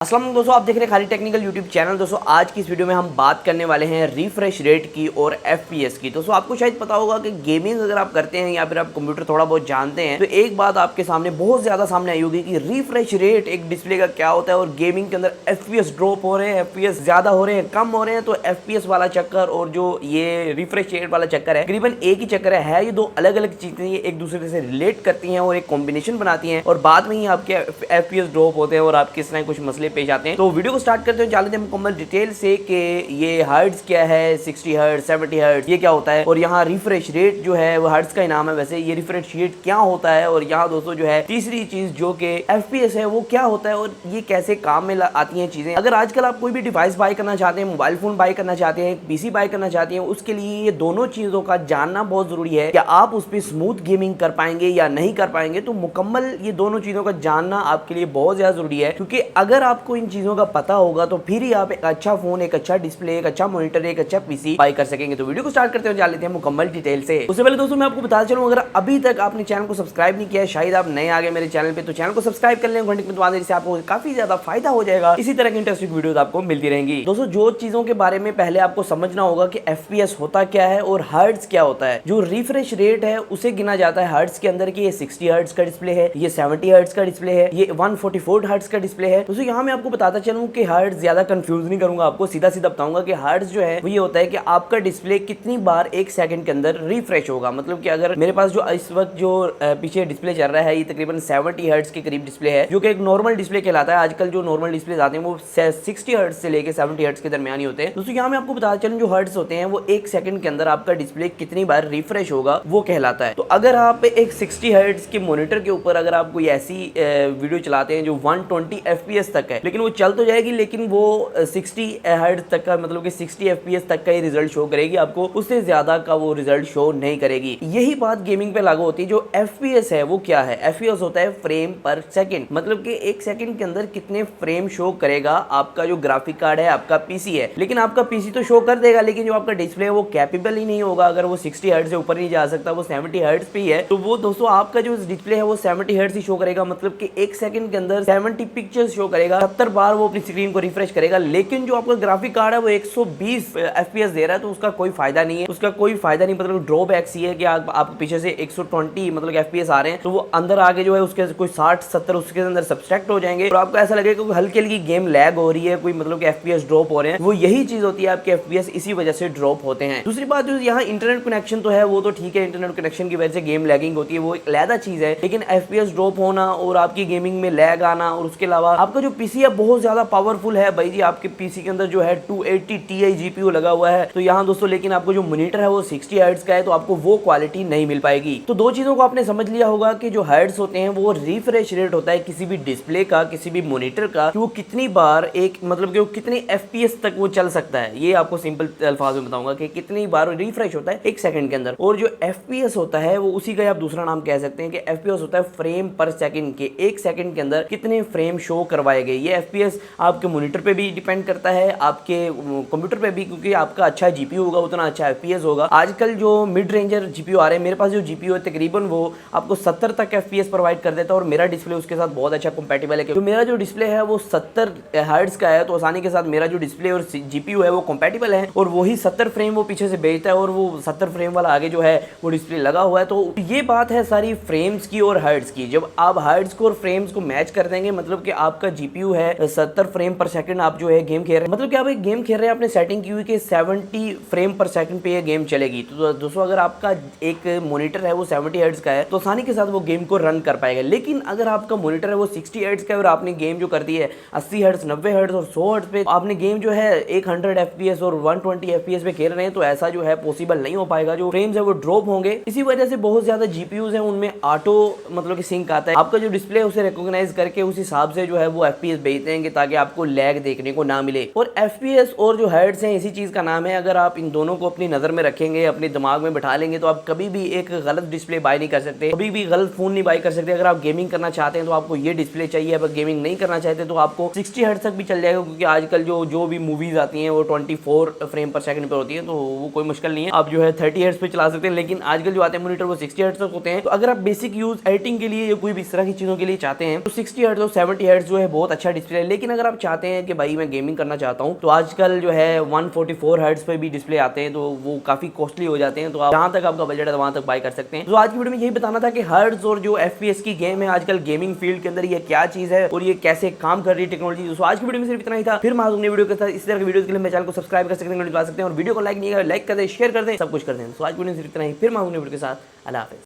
अस्सलाम वालेकुम दोस्तों, आप देख रहे हैं खाली टेक्निकल यूट्यूब चैनल। दोस्तों आज की इस वीडियो में हम बात करने वाले हैं रिफ्रेश रेट की और एफपीएस की। दोस्तों आपको शायद पता होगा कि गेमिंग अगर आप करते हैं या फिर आप कंप्यूटर थोड़ा बहुत जानते हैं तो एक बात आपके सामने बहुत ज़्यादा सामने आई होगी कि रिफ्रेश रेट एक डिस्प्ले का क्या होता है और गेमिंग के अंदर एफपीएस ड्रॉप हो रहे हैं, एफपीएस ज़्यादा हो रहे हैं, कम हो रहे हैं। तो एफपीएस वाला चक्कर और जो ये रिफ्रेश रेट वाला चक्कर है तकरीबन एक ही चक्कर है। ये दो अलग अलग चीज़ें एक दूसरे से रिलेट करती हैं और एक कॉम्बिनेशन बनाती हैं और बाद में ही आपके एफपीएस ड्रॉप होते हैं और आपके इस तरह कुछ मसले पेश आते हैं। तो वीडियो को स्टार्ट करते हैं, जान लेते हैं मुकम्मल डिटेल से कि ये हर्ट्ज क्या है, 60 हर्ट्ज, 70 हर्ट्ज ये क्या होता है और यहाँ रिफ्रेश रेट जो है वो हर्ट्ज का इनाम है। वैसे ये रिफ्रेश रेट क्या होता है और यहाँ दोस्तों जो है तीसरी चीज जो कि एफपीएस है वो क्या होता है और ये कैसे काम में आती हैं चीजें। अगर आजकल आप कोई भी डिवाइस बाय करना चाहते हैं, मोबाइल फोन बाय करना चाहते हैं, पीसी बाय करना चाहते हैं, उसके लिए ये दोनों चीजों का जानना बहुत जरूरी है। क्या आप उस पर स्मूथ गेमिंग कर पाएंगे या नहीं कर पाएंगे, तो मुकम्मल ये दोनों चीजों का जानना आपके लिए बहुत ज्यादा जरूरी है। क्योंकि अगर आपको इन चीजों का पता होगा तो फिर ही आप एक अच्छा फोन, एक अच्छा डिस्प्ले, एक अच्छा मॉनिटर, एक अच्छा पीसी बाय कर सकेंगे। तो वीडियो को स्टार्ट करते हैं, जान लेते हैं मुकम्मल डिटेल से। उससे पहले दोस्तों मैं आपको बता चलूं, अगर अभी तक आपने चैनल को सब्सक्राइब नहीं किया है, शायद आप नए आ गए मेरे चैनल पे, तो चैनल को सब्सक्राइब कर लें, घंटे में दबा दें, जिससे आपको काफी ज्यादा फायदा हो जाएगा। इसी तरह की इंटरेस्टिंग वीडियोस आपको मिलती रहेंगी। दोस्तों जो चीजों के बारे में पहले आपको समझना होगा कि एफपीएस होता क्या है और हर्ट्ज क्या होता है। जो रिफ्रेश रेट है उसे गिना जाता है हर्ट्ज के अंदर की। ये 60 हर्ट्ज का डिस्प्ले है, ये 70 हर्ट्ज का डिस्प्ले है, ये 144 हर्ट्ज का डिस्प्ले है। दोस्तों यहाँ मैं आपको बताता चलूं कि हर्ट्ज ज्यादा कंफ्यूज नहीं करूंगा आपको, सीधा सीधा बताऊंगा कि हर्ट्ज जो है वो ये होता है कि आपका डिस्प्ले कितनी बार एक सेकंड के अंदर रिफ्रेश होगा। मतलब कि अगर मेरे पास जो इस वक्त जो पीछे डिस्प्ले चल रहा है ये तकरीबन 70 हर्ट्ज के करीब डिस्प्ले है, जो कि एक नॉर्मल डिस्प्ले कहलाता है। आजकल जो नॉर्मल डिस्प्ले आते हैं वो 60 हर्ट्ज से लेके 70 हर्ट्ज के दरमियान ही होते हैं। दोस्तों यहाँ मैं आपको बताता चलूं जो हर्ट्ज होते हैं वो एक सेकंड के अंदर आपका डिस्प्ले कितनी बार रिफ्रेश होगा वो कहलाता है। तो अगर आप एक 60 हर्ट्ज के मॉनिटर के ऊपर अगर आप कोई ऐसी वीडियो चलाते हैं जो 120 एफपीएस तक है, लेकिन वो चल तो जाएगी लेकिन वो 60 हर्ट्ज तक का मतलब कि 60 एफपीएस तक का ही रिजल्ट शो करेगी, आपको उससे ज्यादा का वो रिजल्ट शो नहीं करेगी। यही बात गेमिंग पे लागू होती है। जो एफपीएस है वो क्या है? एफपीएस होता है फ्रेम पर सेकंड, मतलब कि एक सेकंड के अंदर कितने फ्रेम शो करेगा आपका जो ग्राफिक कार्ड है, आपका पीसी है। लेकिन आपका पीसी तो शो कर देगा, लेकिन जो आपका डिस्प्ले है वो कैपेबल ही नहीं होगा। अगर वो 60 हर्ट्ज से ऊपर नहीं जा सकता, वो 70 हर्ट्ज पे ही है, तो वो दोस्तों आपका जो डिस्प्ले है वो 70 हर्ट्ज ही शो करेगा। मतलब कि एक सेकंड के अंदर 70 पिक्चर्स शो करेगा, 70 बार वो अपनी स्क्रीन को रिफ्रेश करेगा। लेकिन जो आपका ग्राफिक कार्ड है वो 120 एफपीएस दे रहा है, तो उसका कोई फायदा नहीं है, उसका कोई फायदा नहीं। मतलब ड्रॉबैक्स ये है कि आप पीछे से 120 मतलब एफपीएस आ रहे हैं, तो वो अंदर आगे जो है उसके कोई 60-70 उसके अंदर सब्सट्रैक्ट हो जाएंगे और आपको ऐसा लगेगा कि हल्की हल्की गेम लैग हो रही है, कोई मतलब कि एफपीएस ड्रॉप हो रहे हैं। वो यही चीज होती है, आपके एफपीएस इसी वजह से ड्रॉप होते हैं। दूसरी बात जो यहाँ इंटरनेट कनेक्शन तो है वो तो ठीक है, इंटरनेट कनेक्शन की वजह से गेम लैगिंग होती है, वो एक अलग चीज है। लेकिन एफपीएस ड्रॉप होना और आपकी गेमिंग में लैग आना और उसके अलावा आपका जो पीसी है बहुत ज्यादा पावरफुल है भाई जी, आपके पीसी के अंदर जो है 280 Ti जीपीयू लगा हुआ है, तो यहाँ दोस्तों लेकिन आपको जो मॉनिटर है वो 60 हर्ट्ज का है, तो आपको वो क्वालिटी नहीं मिल पाएगी। तो दो चीजों को आपने समझ लिया होगा कि जो हर्ट्ज होते हैं वो रिफ्रेश रेट होता है किसी भी डिस्प्ले का, किसी भी मॉनिटर का, कि वो कितनी बार एक मतलब कि वो कितने एफपीएस तक वो चल सकता है। ये आपको सिंपल अल्फाज में बताऊंगा कि कितनी बार रिफ्रेश होता है एक सेकंड के अंदर। और जो एफपीएस होता है वो उसी का आप दूसरा नाम कह सकते हैं कि एफपीएस होता है फ्रेम पर सेकंड के, एक सेकंड के अंदर कितने फ्रेम शो करवाए गए। ये एफपीएस आपके मॉनिटर पे भी डिपेंड करता है, आपके कंप्यूटर पे भी, क्योंकि आपका अच्छा जीपीयू होगा उतना अच्छा एफपीएस होगा। आजकल जो मिड रेंजर जीपीयू आ रहे हैं, मेरे पास जो जीपीयू है तकरीबन वो आपको 70 तक एफपीएस प्रोवाइड कर देता है और मेरा डिस्प्ले उसके साथ बहुत अच्छा कंपैटिबल है। तो मेरा जो डिस्प्ले है वो 70 हर्ट्ज का है, तो आसानी के साथ मेरा जो डिस्प्ले और जीपीयू है वो कंपैटिबल है और वही 70 फ्रेम वो पीछे से भेजता है और वो 70 फ्रेम वाला आगे जो है वो डिस्प्ले लगा हुआ है। तो ये बात है सारी फ्रेम्स की और हर्ट्ज की। जब आप हर्ट्ज को और फ्रेम्स को मैच कर देंगे, मतलब कि आपका जीपीयू है 70 फ्रेम पर सेकंड, आप जो है गेम खेल रहे हैं, मतलब कि आप एक गेम खेल रहे हैं, आपने सेटिंग की हुई कि 70 फ्रेम पर सेकंड पे ये गेम चलेगी, तो दोस्तों अगर आपका एक मॉनिटर है वो 70 हर्ट्ज का है तो आसानी के साथ वो गेम को रन कर पाएगा। लेकिन अगर आपका मॉनिटर है वो 60 हर्ट्ज का है और आपने गेम जो कर दी है 80 हर्ट्ज, 90 हर्ट्ज और 100 हर्ट्ज पे, आपने गेम जो है 100 एफपीएस और 120 एफपीएस पे खेल रहे हैं, तो ऐसा जो है पॉसिबल नहीं हो पाएगा। जो फ्रेम्स है वो ड्रॉप होंगे। इसी वजह से बहुत ज्यादा जीपीयूज हैं उनमें ऑटो मतलब कि सिंक आता है, आपका जो डिस्प्ले है उसे रिकॉग्नाइज करके उस हिसाब से जो है वो एफपीएस भेजते हैं ताकि आपको लैग देखने को ना मिले। और एफपीएस और जो हर्ट्ज हैं इसी चीज का नाम है। अगर आप इन दोनों को अपनी नजर में रखेंगे, अपने दिमाग में बैठा लेंगे, तो आप कभी भी एक गलत डिस्प्ले बाय नहीं कर सकते, कभी भी गलत फोन नहीं बाय कर सकते। अगर आप गेमिंग करना चाहते हैं तो आपको ये डिस्प्ले चाहिए, अगर गेमिंग नहीं करना चाहते तो आपको 60 हर्ट्ज तक भी चल जाएगा, क्योंकि आजकल जो भी मूवीज आती हैं वो 24 फ्रेम पर सेकंड पर होती है, तो वो कोई मुश्किल नहीं है, आप जो है 30 हर्ट्ज पे चला सकते हैं। लेकिन आजकल जो आते हैं मॉनिटर वो 60 हर्ट्ज तक होते हैं। तो अगर आप बेसिक यूज एडिटिंग के लिए या कोई भी इस तरह की चीजों के लिए चाहते हैं तो 60 हर्ट्ज और 70 हर्ट्ज जो है बहुत अच्छा अच्छा डिस्प्ले है। लेकिन अगर आप चाहते हैं कि भाई मैं गेमिंग करना चाहता हूँ, तो आजकल जो है 144 हर्ट्ज पे भी डिस्प्ले आते हैं, तो वो काफी कॉस्टली हो जाते हैं। तो आप जहाँ तक आपका बजट है वहां तक बाय कर सकते हैं। तो आज की वीडियो में यही बताना था कि हर्ट्ज और जो FPS की गेम है आजकल गेमिंग फील्ड के अंदर ये क्या चीज है और ये कैसे काम कर रही है टेक्नोलॉजी। दोस्तों आज की वीडियो में सिर्फ इतना ही था। फिर मैं वीडियो के साथ इस तरह की वीडियो के लिए मेरे चैनल को सब्सक्राइब कर सकते हैं और वीडियो को लाइक नहीं कर, लाइक कर दें, शेयर कर दें, सब कुछ कर दें। तो आज की वीडियो में सिर्फ इतना ही। फिर मैं वीडियो के साथ। अल्लाह हाफिज़।